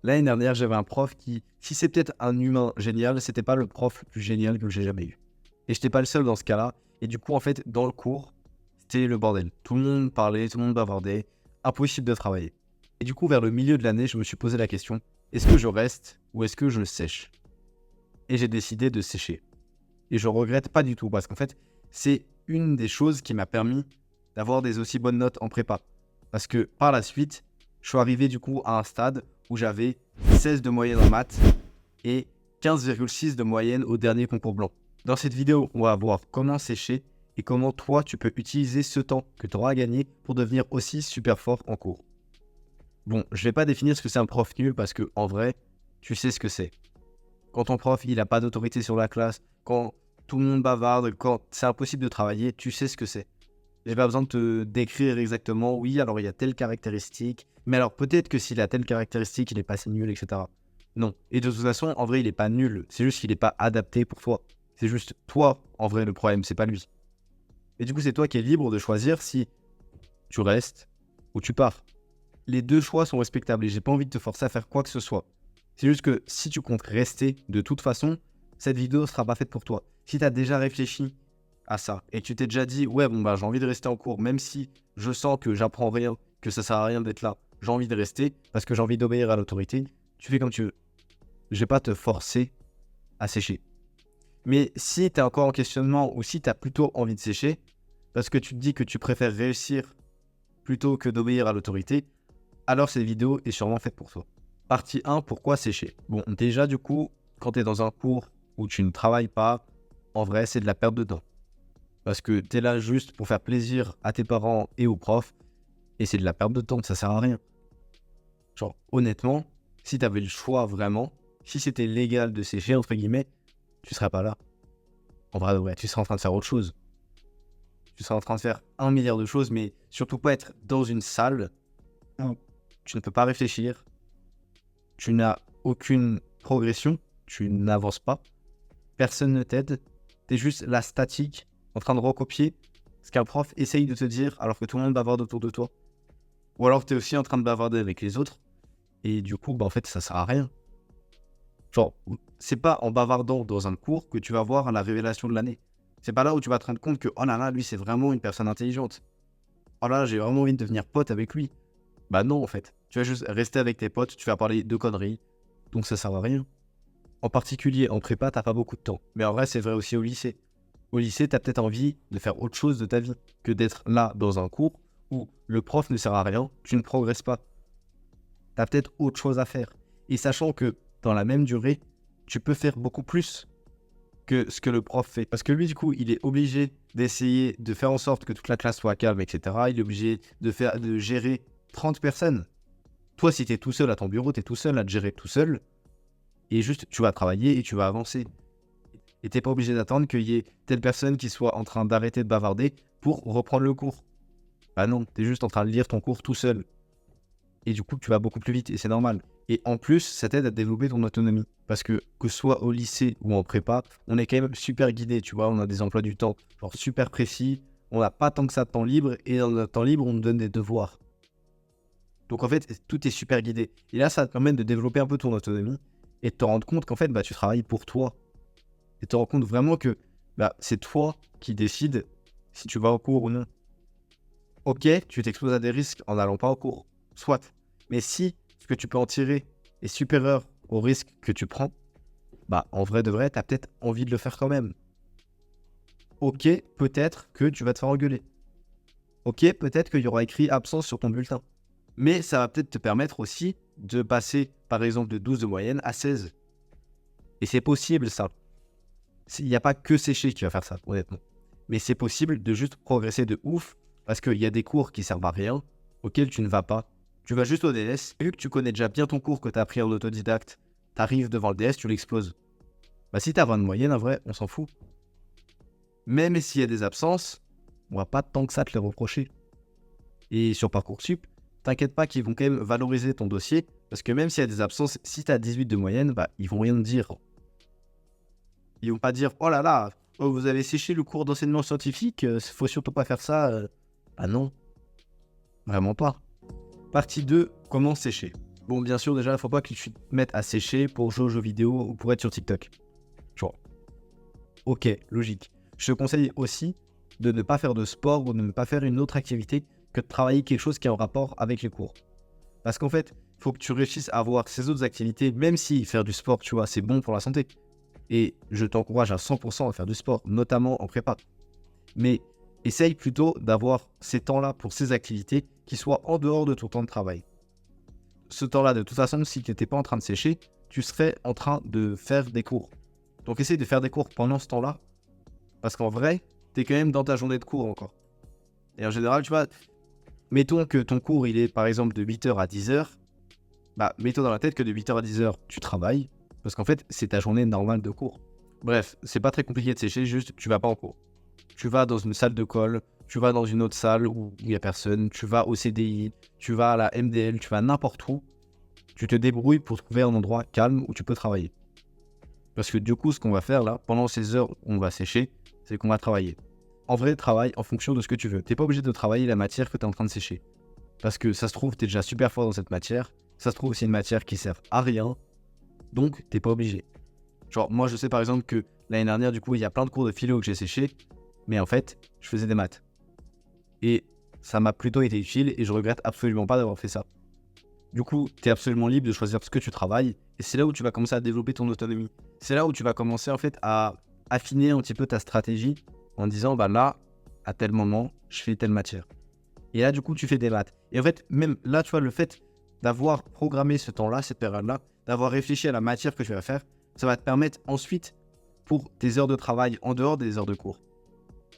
L'année dernière, j'avais un prof qui, si c'est peut-être un humain génial, c'était pas le prof le plus génial que j'ai jamais eu. Et j'étais pas le seul dans ce cas-là. Et du coup, en fait, dans le cours, c'était le bordel. Tout le monde parlait, tout le monde bavardait. Impossible de travailler. Et du coup, vers le milieu de l'année, je me suis posé la question, est-ce que je reste ou est-ce que je sèche? Et j'ai décidé de sécher. Et je regrette pas du tout parce qu'en fait, c'est une des choses qui m'a permis d'avoir des aussi bonnes notes en prépa. Parce que par la suite, je suis arrivé du coup à un stade où j'avais 16 de moyenne en maths et 15,6 de moyenne au dernier concours blanc. Dans cette vidéo, on va voir comment sécher et comment toi, tu peux utiliser ce temps que tu auras gagné pour devenir aussi super fort en cours. Bon, je vais pas définir ce que c'est un prof nul parce que en vrai, tu sais ce que c'est. Quand ton prof, il n'a pas d'autorité sur la classe, quand tout le monde bavarde, quand c'est impossible de travailler, tu sais ce que c'est. J'ai pas besoin de te décrire exactement, oui, alors il y a telle caractéristique, mais alors peut-être que s'il a telle caractéristique, il est pas assez nul, etc. Non. Et de toute façon, en vrai, il est pas nul, c'est juste qu'il est pas adapté pour toi. C'est juste toi, en vrai, le problème, c'est pas lui. Et du coup, c'est toi qui es libre de choisir si tu restes ou tu pars. Les deux choix sont respectables et j'ai pas envie de te forcer à faire quoi que ce soit. C'est juste que si tu comptes rester de toute façon, cette vidéo ne sera pas faite pour toi. Si tu as déjà réfléchi à ça et que tu t'es déjà dit ouais bon bah j'ai envie de rester en cours même si je sens que j'apprends rien, que ça sert à rien d'être là, j'ai envie de rester parce que j'ai envie d'obéir à l'autorité, tu fais comme tu veux. Je vais pas te forcer à sécher. Mais si tu es encore en questionnement ou si tu as plutôt envie de sécher parce que tu te dis que tu préfères réussir plutôt que d'obéir à l'autorité, alors cette vidéo est sûrement faite pour toi. Partie 1, pourquoi sécher? Bon, déjà du coup, quand tu es dans un cours où tu ne travailles pas, en vrai, c'est de la perte de temps. Parce que tu es là juste pour faire plaisir à tes parents et aux profs, et c'est de la perte de temps, ça sert à rien. Genre, honnêtement, si tu avais le choix vraiment, si c'était légal de sécher, entre guillemets, tu serais pas là. En vrai, ouais, tu serais en train de faire autre chose. Tu serais en train de faire 1 milliard de choses, mais surtout pas être dans une salle où tu ne peux pas réfléchir, tu n'as aucune progression, tu n'avances pas, personne ne t'aide, tu es juste la statique en train de recopier ce qu'un prof essaye de te dire alors que tout le monde bavarde autour de toi. Ou alors tu es aussi en train de bavarder avec les autres et du coup, en fait, ça sert à rien. Genre, c'est pas en bavardant dans un cours que tu vas voir la révélation de l'année. C'est pas là où tu vas te rendre compte que oh là là, lui c'est vraiment une personne intelligente. Oh là, j'ai vraiment envie de devenir pote avec lui. Bah non, en fait. Tu vas juste rester avec tes potes, tu vas parler de conneries, donc ça sert à rien. En particulier en prépa, t'as pas beaucoup de temps. Mais en vrai, c'est vrai aussi au lycée. Au lycée, t'as peut-être envie de faire autre chose de ta vie que d'être là dans un cours où le prof ne sert à rien, tu ne progresses pas. T'as peut-être autre chose à faire. Et sachant que dans la même durée, tu peux faire beaucoup plus que ce que le prof fait. Parce que lui, du coup, il est obligé d'essayer de faire en sorte que toute la classe soit calme, etc. Il est obligé de gérer 30 personnes. Toi, si t'es tout seul à ton bureau, t'es tout seul à te gérer tout seul. Et juste, tu vas travailler et tu vas avancer. Et t'es pas obligé d'attendre qu'il y ait telle personne qui soit en train d'arrêter de bavarder pour reprendre le cours. Bah non, t'es juste en train de lire ton cours tout seul. Et du coup, tu vas beaucoup plus vite et c'est normal. Et en plus, ça t'aide à développer ton autonomie. Parce que ce soit au lycée ou en prépa, on est quand même super guidé, tu vois. On a des emplois du temps genre super précis. On n'a pas tant que ça de temps libre. Et dans notre temps libre, on nous donne des devoirs. Donc en fait, tout est super guidé. Et là, ça va te permettre de développer un peu ton autonomie et de te rendre compte qu'en fait, tu travailles pour toi. Et te rendre compte vraiment que c'est toi qui décides si tu vas au cours ou non. Ok, tu t'exposes à des risques en n'allant pas au cours. Soit. Mais si ce que tu peux en tirer est supérieur au risque que tu prends, en vrai de vrai, tu as peut-être envie de le faire quand même. Ok, peut-être que tu vas te faire engueuler. Ok, peut-être qu'il y aura écrit absence sur ton bulletin. Mais ça va peut-être te permettre aussi de passer, par exemple, de 12 de moyenne à 16. Et c'est possible, ça. Il n'y a pas que sécher qui va faire ça, honnêtement. Mais c'est possible de juste progresser de ouf, parce qu'il y a des cours qui servent à rien, auxquels tu ne vas pas. Tu vas juste au DS, vu que tu connais déjà bien ton cours que tu as appris en autodidacte, tu arrives devant le DS, tu l'exploses. Si tu as 20 de moyenne, en vrai, on s'en fout. Même s'il y a des absences, on va pas tant que ça te les reprocher. Et sur Parcoursup, t'inquiète pas qu'ils vont quand même valoriser ton dossier, parce que même s'il y a des absences, si tu as 18 de moyenne, ils vont rien te dire. Ils vont pas dire « Oh là là, vous avez séché le cours d'enseignement scientifique, faut surtout pas faire ça. » Ah non, vraiment pas. Partie 2, comment sécher. Bon, bien sûr, déjà, il faut pas que tu te mettes à sécher pour jouer aux jeux vidéo ou pour être sur TikTok. Genre, ok, logique. Je te conseille aussi de ne pas faire de sport ou de ne pas faire une autre activité que de travailler quelque chose qui est en rapport avec les cours. Parce qu'en fait, il faut que tu réussisses à avoir ces autres activités, même si faire du sport, tu vois, c'est bon pour la santé. Et je t'encourage à 100% à faire du sport, notamment en prépa. Mais essaye plutôt d'avoir ces temps-là pour ces activités qui soient en dehors de ton temps de travail. Ce temps-là, de toute façon, si tu n'étais pas en train de sécher, tu serais en train de faire des cours. Donc essaye de faire des cours pendant ce temps-là, parce qu'en vrai, tu es quand même dans ta journée de cours encore. Et en général, tu vois, mettons que ton cours, il est par exemple de 8h à 10h, bah mets-toi dans la tête que de 8h à 10h, tu travailles, parce qu'en fait, c'est ta journée normale de cours. Bref, c'est pas très compliqué de sécher, juste tu vas pas en cours. Tu vas dans une salle de colle, tu vas dans une autre salle où il n'y a personne, tu vas au CDI, tu vas à la MDL, tu vas n'importe où. Tu te débrouilles pour trouver un endroit calme où tu peux travailler. Parce que du coup, ce qu'on va faire là, pendant ces heures où on va sécher, c'est qu'on va travailler. En vrai, travaille en fonction de ce que tu veux. T'es pas obligé de travailler la matière que tu es en train de sécher. Parce que ça se trouve, tu es déjà super fort dans cette matière. Ça se trouve, c'est une matière qui sert à rien. Donc, t'es pas obligé. Genre, moi, je sais par exemple que l'année dernière, du coup, il y a plein de cours de philo que j'ai séché. Mais en fait, je faisais des maths. Et ça m'a plutôt été utile et je regrette absolument pas d'avoir fait ça. Du coup, tu es absolument libre de choisir ce que tu travailles et c'est là où tu vas commencer à développer ton autonomie. C'est là où tu vas commencer en fait à affiner un petit peu ta stratégie en disant bah là, à tel moment, je fais telle matière. Et là, du coup, tu fais des maths. Et en fait, même là, tu vois, le fait d'avoir programmé ce temps-là, cette période-là, d'avoir réfléchi à la matière que tu vas faire, ça va te permettre ensuite, pour tes heures de travail en dehors des heures de cours,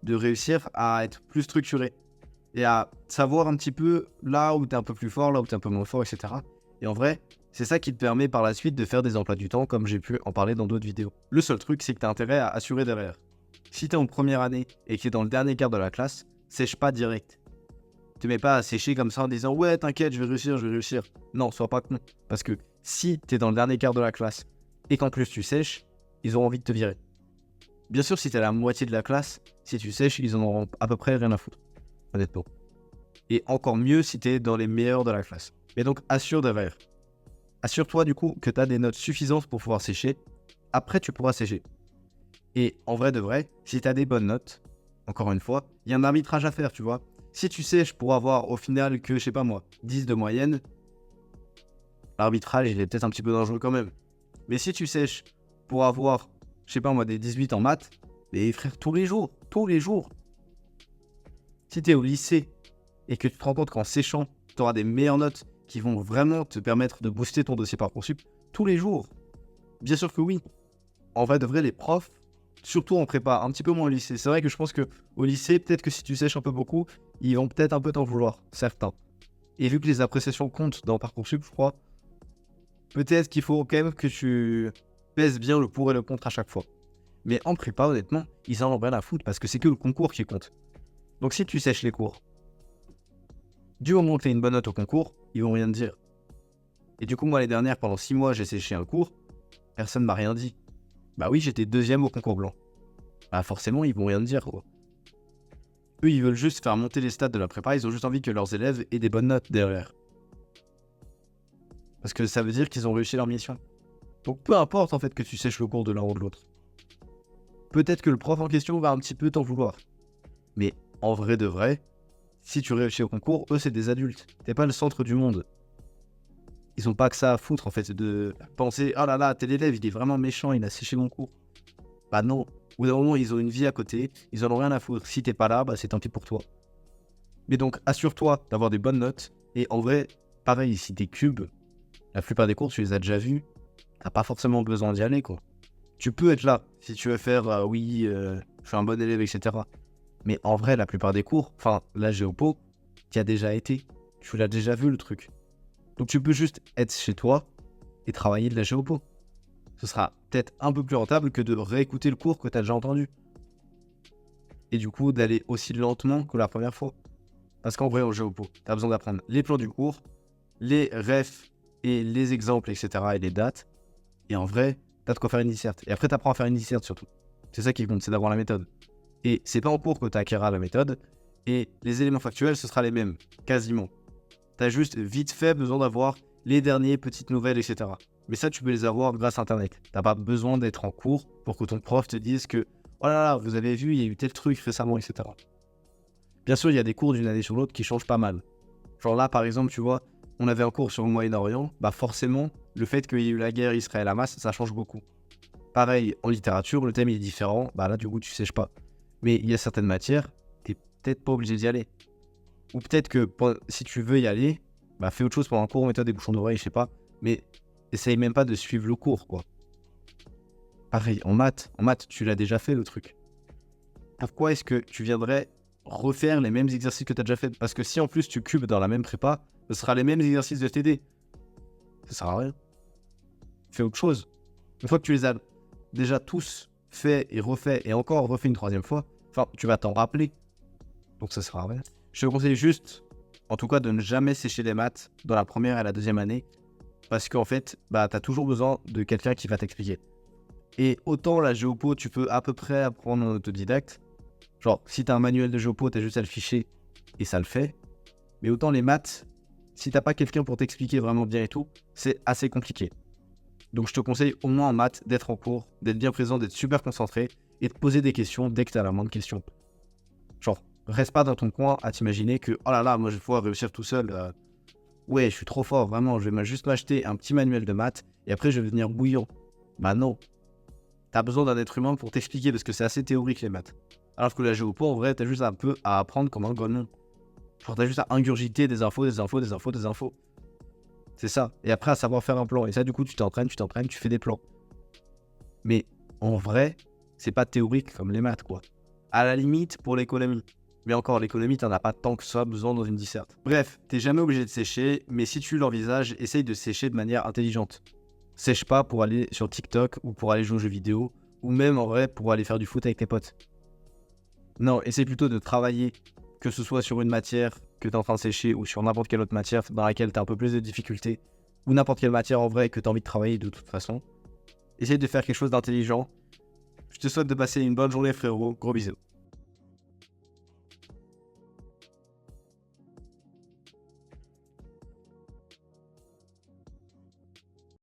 de réussir à être plus structuré et à savoir un petit peu là où tu es un peu plus fort, là où tu es un peu moins fort, etc. Et en vrai, c'est ça qui te permet par la suite de faire des emplois du temps comme j'ai pu en parler dans d'autres vidéos. Le seul truc, c'est que tu as intérêt à assurer derrière. Si tu es en première année et que tu es dans le dernier quart de la classe, sèche pas direct. Te mets pas à sécher comme ça en disant ouais t'inquiète je vais réussir. Non, sois pas con. Parce que si tu es dans le dernier quart de la classe et qu'en plus tu sèches, ils auront envie de te virer. Bien sûr, si tu es à la moitié de la classe, si tu sèches, ils en auront à peu près rien à foutre. Honnêtement. Et encore mieux si tu es dans les meilleurs de la classe. Mais donc assure derrière. Assure-toi du coup que tu as des notes suffisantes pour pouvoir sécher. Après tu pourras sécher. Et en vrai de vrai, si tu as des bonnes notes, encore une fois, il y a un arbitrage à faire, tu vois. Si tu sèches pour avoir au final que, je sais pas moi, 10 de moyenne, l'arbitrage il est peut-être un petit peu dangereux quand même. Mais si tu sèches pour avoir, je sais pas moi, des 18 en maths, mais frère, tous les jours, si tu es au lycée et que tu te rends compte qu'en séchant, tu auras des meilleures notes qui vont vraiment te permettre de booster ton dossier Parcoursup tous les jours. Bien sûr que oui. En vrai de vrai, les profs, surtout en prépa, un petit peu moins au lycée. C'est vrai que je pense qu'au lycée, peut-être que si tu sèches un peu beaucoup, ils vont peut-être un peu t'en vouloir, certains. Et vu que les appréciations comptent dans Parcoursup, je crois, peut-être qu'il faut quand même que tu pèses bien le pour et le contre à chaque fois. Mais en prépa, honnêtement, ils en ont rien à foutre parce que c'est que le concours qui compte. Donc si tu sèches les cours, du moment que tu as une bonne note au concours, ils vont rien te dire. Et du coup, moi, l'année dernière, pendant 6 mois, j'ai séché un cours, personne m'a rien dit. Bah oui, j'étais deuxième au concours blanc. Bah forcément, ils vont rien te dire, quoi. Eux, ils veulent juste faire monter les stats de la prépa, ils ont juste envie que leurs élèves aient des bonnes notes derrière. Parce que ça veut dire qu'ils ont réussi leur mission. Donc peu importe, en fait, que tu sèches le cours de l'un ou de l'autre. Peut-être que le prof en question va un petit peu t'en vouloir. Mais en vrai de vrai, si tu réussis au concours, eux, c'est des adultes. T'es pas le centre du monde. Ils ont pas que ça à foutre, en fait, de penser « Oh là là, tel élève, il est vraiment méchant, il a séché mon cours. » Bah non. Au bout d'un moment, ils ont une vie à côté, ils en ont rien à foutre. Si t'es pas là, bah c'est tant pis pour toi. Mais donc, assure-toi d'avoir des bonnes notes. Et en vrai, pareil, si t'es cube, la plupart des cours, tu les as déjà vus, t'as pas forcément besoin d'y aller, quoi. Tu peux être là, si tu veux faire « je suis un bon élève, etc. » Mais en vrai, la plupart des cours, enfin, la géopo, tu as déjà été. Tu l'as déjà vu, le truc. Donc tu peux juste être chez toi et travailler de la géopo. Ce sera peut-être un peu plus rentable que de réécouter le cours que tu as déjà entendu. Et du coup, d'aller aussi lentement que la première fois. Parce qu'en vrai, en géopo, tu as besoin d'apprendre les plans du cours, les refs et les exemples, etc. et les dates. Et en vrai, tu as de quoi faire une disserte. Et après, tu apprends à faire une disserte surtout. C'est ça qui compte, c'est d'avoir la méthode. Et c'est pas en cours que tu acquéras la méthode. Et les éléments factuels, ce sera les mêmes, quasiment. Tu as juste vite fait besoin d'avoir les dernières petites nouvelles, etc. Mais ça, tu peux les avoir grâce à Internet. T'as pas besoin d'être en cours pour que ton prof te dise que oh là là, vous avez vu, il y a eu tel truc récemment, etc. Bien sûr, il y a des cours d'une année sur l'autre qui changent pas mal. Genre là, par exemple, tu vois, on avait un cours sur le Moyen-Orient, bah forcément, le fait qu'il y ait eu la guerre Israël-Hamas, ça change beaucoup. Pareil, en littérature, le thème est différent, bah là, du coup, tu sèches pas. Mais il y a certaines matières, t'es peut-être pas obligé d'y aller. Ou peut-être que si tu veux y aller, bah fais autre chose pendant un cours, mets-toi des bouchons d'oreille, je sais pas. Mais essaye même pas de suivre le cours, quoi. Pareil, en maths, tu l'as déjà fait, le truc. Pourquoi est-ce que tu viendrais refaire les mêmes exercices que tu as déjà fait? Parce que si en plus tu cubes dans la même prépa, ce sera les mêmes exercices de TD. Ça sert à rien. Fais autre chose. Une fois que tu les as déjà tous faits et refaits et encore refait une troisième fois, enfin, tu vas t'en rappeler. Donc ça sert à rien. Je te conseille juste, en tout cas, de ne jamais sécher les maths dans la première et la deuxième année. Parce qu'en fait, bah, tu as toujours besoin de quelqu'un qui va t'expliquer. Et autant la géopo, tu peux à peu près apprendre en autodidacte. Genre, si t'as un manuel de géopo, t'as juste à le ficher et ça le fait. Mais autant les maths, si t'as pas quelqu'un pour t'expliquer vraiment bien et tout, c'est assez compliqué. Donc je te conseille au moins en maths d'être en cours, d'être bien présent, d'être super concentré et de poser des questions dès que t'as la moindre question. Genre, reste pas dans ton coin à t'imaginer que oh là là, moi je vais pouvoir réussir tout seul. Ouais, je suis trop fort, vraiment, je vais juste m'acheter un petit manuel de maths et après je vais devenir bouillant. Bah non. T'as besoin d'un être humain pour t'expliquer parce que c'est assez théorique les maths. Alors que la géopo, en vrai, t'as juste un peu à apprendre comme un golemon. Genre, t'as juste à ingurgiter des infos. C'est ça. Et après, à savoir faire un plan. Et ça, du coup, tu t'entraînes, tu fais des plans. Mais en vrai, c'est pas théorique comme les maths, quoi. À la limite, pour l'économie. Mais encore, l'économie, t'en as pas tant que ça besoin dans une disserte. Bref, t'es jamais obligé de sécher, mais si tu l'envisages, essaye de sécher de manière intelligente. Sèche pas pour aller sur TikTok ou pour aller jouer aux jeux vidéo, ou même en vrai pour aller faire du foot avec tes potes. Non, essaye plutôt de travailler, que ce soit sur une matière que tu es en train de sécher ou sur n'importe quelle autre matière dans laquelle tu as un peu plus de difficultés, ou n'importe quelle matière en vrai que tu as envie de travailler de toute façon. Essaye de faire quelque chose d'intelligent. Je te souhaite de passer une bonne journée, frérot. Gros bisous.